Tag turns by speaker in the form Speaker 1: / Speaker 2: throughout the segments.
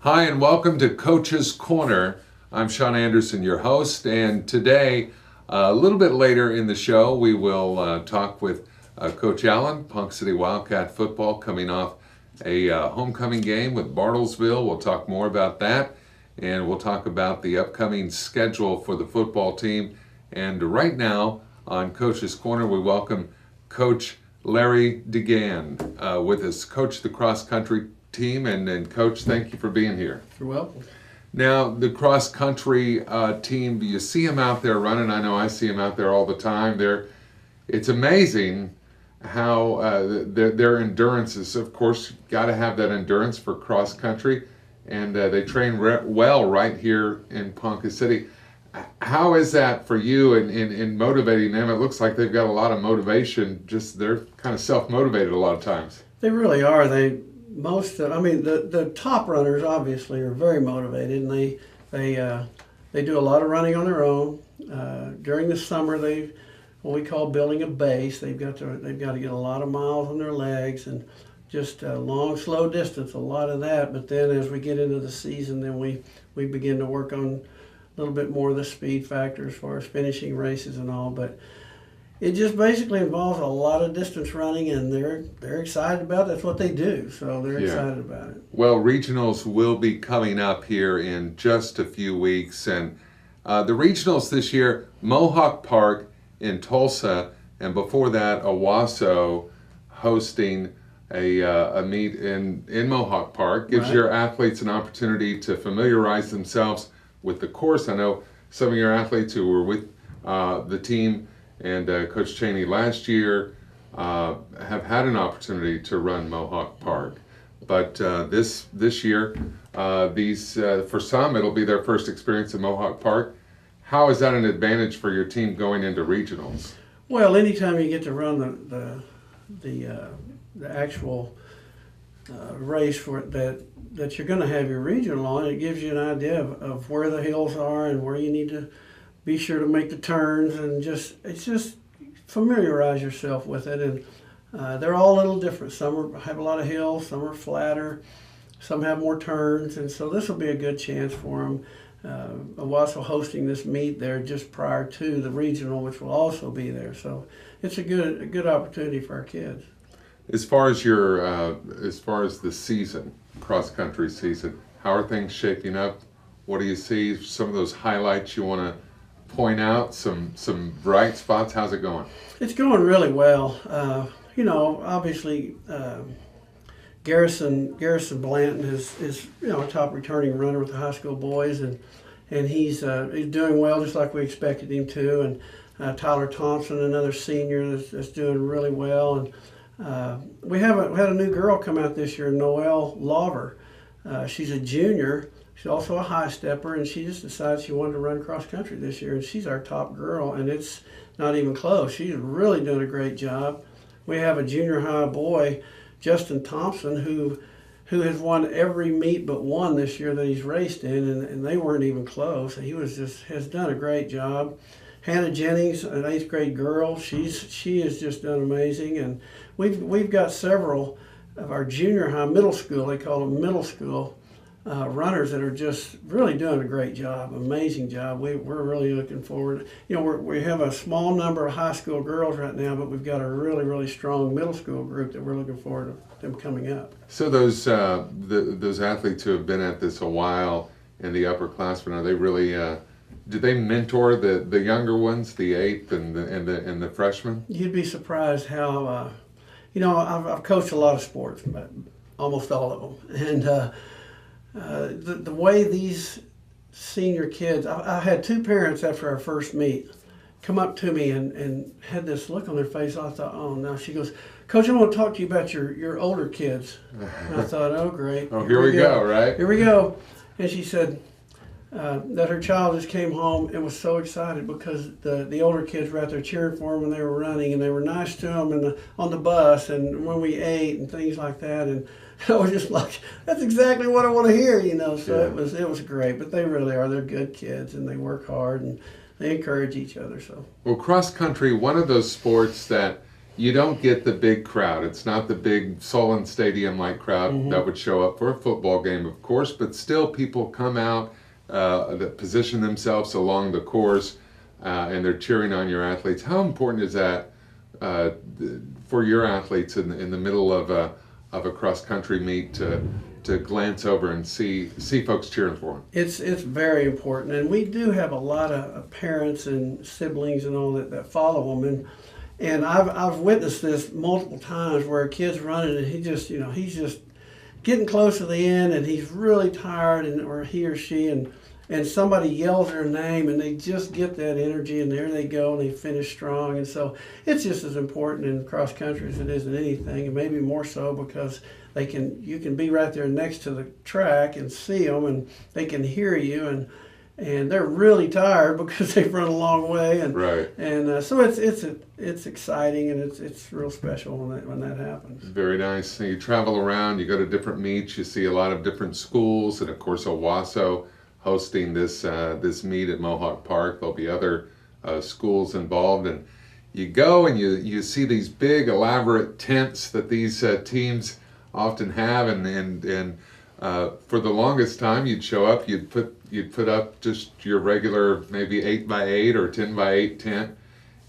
Speaker 1: Hi, and welcome to Coach's Corner. I'm Sean Anderson, your host, and today, a little bit later in the show, we will talk with Coach Allen, Ponca City Wildcat football, coming off a homecoming game with Bartlesville. We'll talk more about that, and we'll talk about the upcoming schedule for the football team. And right now, on Coach's Corner, we welcome Coach Larry Degan with us, coach the cross-country team, and Coach, thank you for being here.
Speaker 2: You're welcome.
Speaker 1: Now, the cross-country team, you see them out there running. I know I see them out there all the time. It's amazing how their endurance is. Of course, got to have that endurance for cross-country, and they train well right here in Ponca City. How is that for you in motivating them? It looks like they've got a lot of motivation. Just they're kind of self-motivated a lot of times.
Speaker 2: They really are. The top runners obviously are very motivated, and they do a lot of running on their own. During the summer, what we call building a base. They've got to get a lot of miles on their legs and just long, slow distance, a lot of that. But then as we get into the season, then we begin to work on a little bit more of the speed factor as far as finishing races and all. But it just basically involves a lot of distance running, and they're excited about it. That's what they do, so they're excited about it.
Speaker 1: Well, regionals will be coming up here in just a few weeks, and the regionals this year, Mohawk Park in Tulsa, and before that, Owasso hosting a meet in Mohawk Park. Gives your athletes an opportunity to familiarize themselves with the course. I know some of your athletes who were with the team and Coach Cheney last year have had an opportunity to run Mohawk Park. But this year, for some, it'll be their first experience in Mohawk Park. How is that an advantage for your team going into regionals?
Speaker 2: Well, anytime you get to run the actual race for that you're going to have your regional on, it gives you an idea of where the hills are and where you need to be sure to make the turns, and it's just familiarize yourself with it. And they're all a little different. Some have a lot of hills, some are flatter, some have more turns, and so this will be a good chance for them. Owasso hosting this meet there just prior to the regional, which will also be there. So it's a good opportunity for our kids.
Speaker 1: As far as the season, cross-country season, how are things shaping up? What do you see? Some of those highlights you want to point out, some bright spots. How's it going?
Speaker 2: It's going really well. Obviously, Garrison Blanton is a top returning runner with the high school boys, and he's doing well just like we expected him to. And Tyler Thompson, another senior that's doing really well. And we had a new girl come out this year, Noelle Lawver. She's a junior. She's also a high stepper, and she just decided she wanted to run cross country this year, and she's our top girl, and it's not even close. She's really doing a great job. We have a junior high boy, Justin Thompson, who has won every meet but one this year that he's raced in, and they weren't even close. He has done a great job. Hannah Jennings, an 8th grade girl, she has just done amazing, and we've got several of our junior high, middle school, they call them middle school, runners that are just really doing a great job, amazing job. We're really looking forward. We have a small number of high school girls right now, but we've got a really, really strong middle school group that we're looking forward to them coming up.
Speaker 1: So those athletes who have been at this a while and the upperclassmen, are they really? Do they mentor the younger ones, the 8th and the freshmen?
Speaker 2: You'd be surprised how. I've coached a lot of sports, but almost all of them, and the way these senior kids, I had 2 parents after our first meet come up to me and had this look on their face. I thought, oh no. She goes, Coach, I want to talk to you about your older kids. And I thought, oh great.
Speaker 1: Oh, here we go, right?
Speaker 2: Here we go. And she said that her child just came home and was so excited because the older kids were out there cheering for them when they were running, and they were nice to them on the bus and when we ate and things like that. And I was just like, that's exactly what I want to hear, So it was great. But they really are. They're good kids, and they work hard, and they encourage each other. So
Speaker 1: well, cross country, one of those sports that you don't get the big crowd. It's not the big Solon Stadium-like crowd that would show up for a football game, of course, but still people come out that position themselves along the course and they're cheering on your athletes. How important is that for your athletes in the middle of a cross-country meet to glance over and see folks cheering for them?
Speaker 2: It's very important, and we do have a lot of parents and siblings and all that follow them, and I've witnessed this multiple times where a kid's running and he's just getting close to the end and he's really tired, or he or she, and somebody yells their name and they just get that energy and there they go and they finish strong. And so it's just as important in cross country as it is in anything, and maybe more so because you can be right there next to the track and see them, and they can hear you, and they're really tired because they've run a long way, and
Speaker 1: right.
Speaker 2: And so it's exciting, and it's real special when that happens.
Speaker 1: Very nice. So you travel around, you go to different meets, you see a lot of different schools, and of course Owasso hosting this meet at Mohawk Park. There'll be other schools involved, and you go and you see these big elaborate tents that these teams often have, and for the longest time you'd show up, you'd put up just your regular maybe 8x8 or 10x8 tent,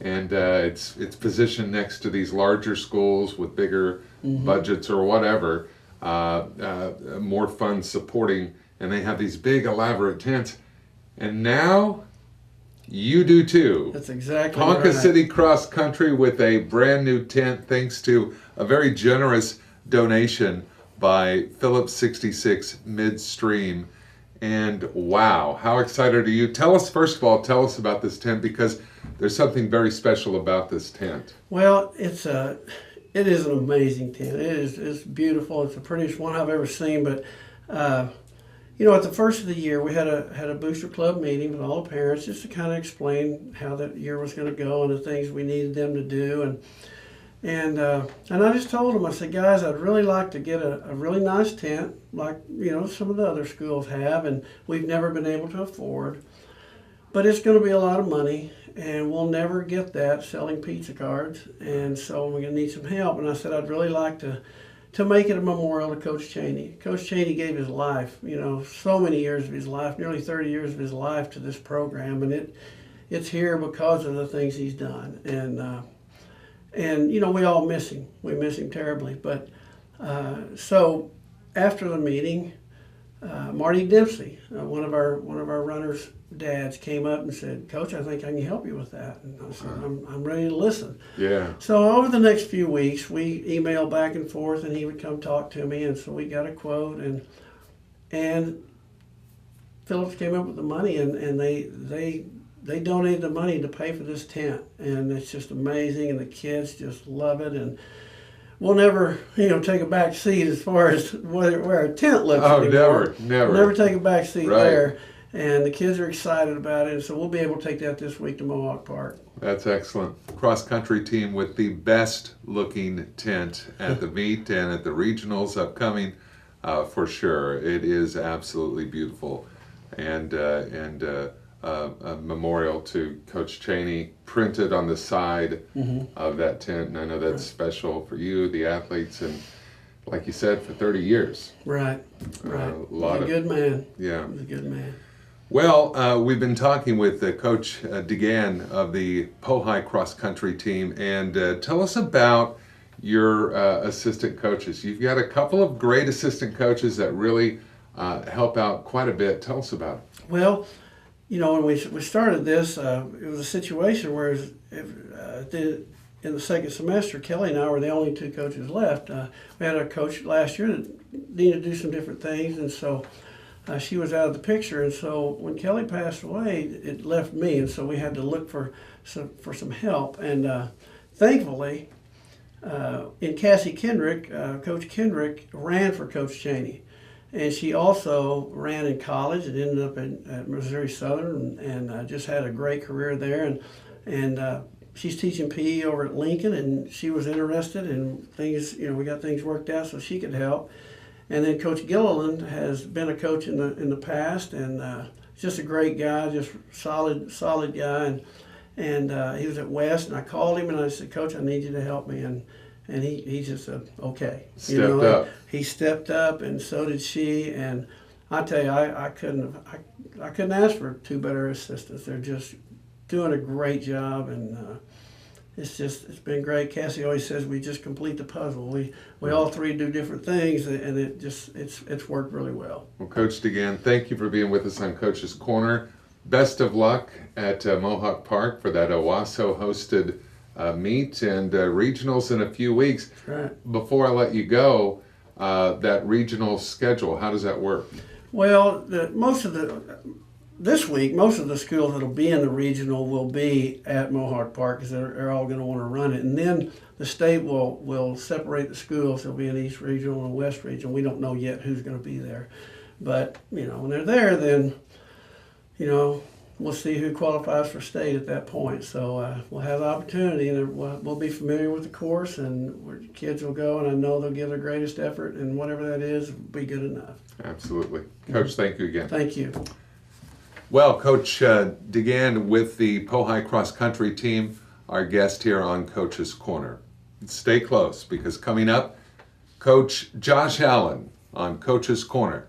Speaker 1: and it's positioned next to these larger schools with bigger budgets or whatever, more funds supporting, and they have these big elaborate tents. And now you do too.
Speaker 2: That's exactly
Speaker 1: Ponca
Speaker 2: right.
Speaker 1: City Cross Country with a brand new tent, thanks to a very generous donation by Phillips 66 Midstream. And wow, how excited are you? First of all, tell us about this tent, because there's something very special about this tent.
Speaker 2: Well, it is an amazing tent. It's beautiful. It's the prettiest one I've ever seen. But at the first of the year, we had a booster club meeting with all the parents just to kind of explain how that year was going to go and the things we needed them to do. And I just told them, I said, guys, I'd really like to get a really nice tent like, some of the other schools have, and we've never been able to afford. But it's going to be a lot of money, and we'll never get that selling pizza cards, and so we're going to need some help. And I said, I'd really like to make it a memorial to Coach Chaney. Coach Chaney gave his life, so many years of his life, nearly 30 years of his life to this program, and it's here because of the things he's done. And we all miss him. We miss him terribly. But so after the meeting, Marty Dempsey, one of our runners' dads, came up and said, Coach, I think I can help you with that. And I said, I'm ready to listen.
Speaker 1: Yeah.
Speaker 2: So over the next few weeks, we emailed back and forth, and he would come talk to me. And so we got a quote, and Phillips came up with the money, and they donated the money to pay for this tent, and it's just amazing, and the kids just love it, and we'll never, take a back seat as far as where a tent looks.
Speaker 1: Oh,
Speaker 2: anymore.
Speaker 1: never.
Speaker 2: Never take a back seat
Speaker 1: Right.
Speaker 2: there, and the kids are excited about it, and so we'll be able to take that this week to Mohawk Park.
Speaker 1: That's excellent. Cross-country team with the best-looking tent at the meet and at the regionals upcoming, for sure. It is absolutely beautiful, and a memorial to Coach Chaney printed on the side of that tent. And I know that's special for you, the athletes, and like you said, for 30 years.
Speaker 2: Right.
Speaker 1: He's a
Speaker 2: good man.
Speaker 1: Yeah.
Speaker 2: He's a good man.
Speaker 1: Well, we've been talking with Coach Degan of the Pohai Cross Country team, and tell us about your assistant coaches. You've got a couple of great assistant coaches that really help out quite a bit. Tell us about it.
Speaker 2: Well, when we started this, it was a situation where in the second semester, Kelly and I were the only two coaches left. We had a coach last year that needed to do some different things, and so she was out of the picture. And so when Kelly passed away, it left me, and so we had to look for some help. And thankfully, in Cassie Kendrick, Coach Kendrick ran for Coach Chaney. And she also ran in college and ended up at Missouri Southern and just had a great career there. And she's teaching PE over at Lincoln, and she was interested in things, we got things worked out so she could help. And then Coach Gilliland has been a coach in the past, and just a great guy, just solid guy. and he was at West, and I called him and I said, Coach, I need you to help me, and he just said, okay.
Speaker 1: Stepped up.
Speaker 2: He stepped up, and so did she, and I tell you, I couldn't ask for two better assistants. They're just doing a great job, and it's been great. Cassie always says we just complete the puzzle. We all three do different things, and it's worked really well.
Speaker 1: Well, Coach Degan, thank you for being with us on Coach's Corner. Best of luck at Mohawk Park for that Owasso hosted meet and regionals in a few weeks.
Speaker 2: That's right.
Speaker 1: Before I let you go, that regional schedule, how does that work?
Speaker 2: Well, this week, most of the schools that'll be in the regional will be at Mohawk Park because they're all going to want to run it. And then the state will separate the schools. There'll be an East Regional and a West Regional. We don't know yet who's going to be there. But, when they're there, then, we'll see who qualifies for state at that point. So we'll have the opportunity, and we'll be familiar with the course, and where kids will go, and I know they'll give their greatest effort, and whatever that is will be good enough.
Speaker 1: Absolutely. Coach, thank you again.
Speaker 2: Thank you.
Speaker 1: Well, Coach Degan with the Pohai Cross Country team, our guest here on Coach's Corner. Stay close, because coming up, Coach Josh Allen on Coach's Corner.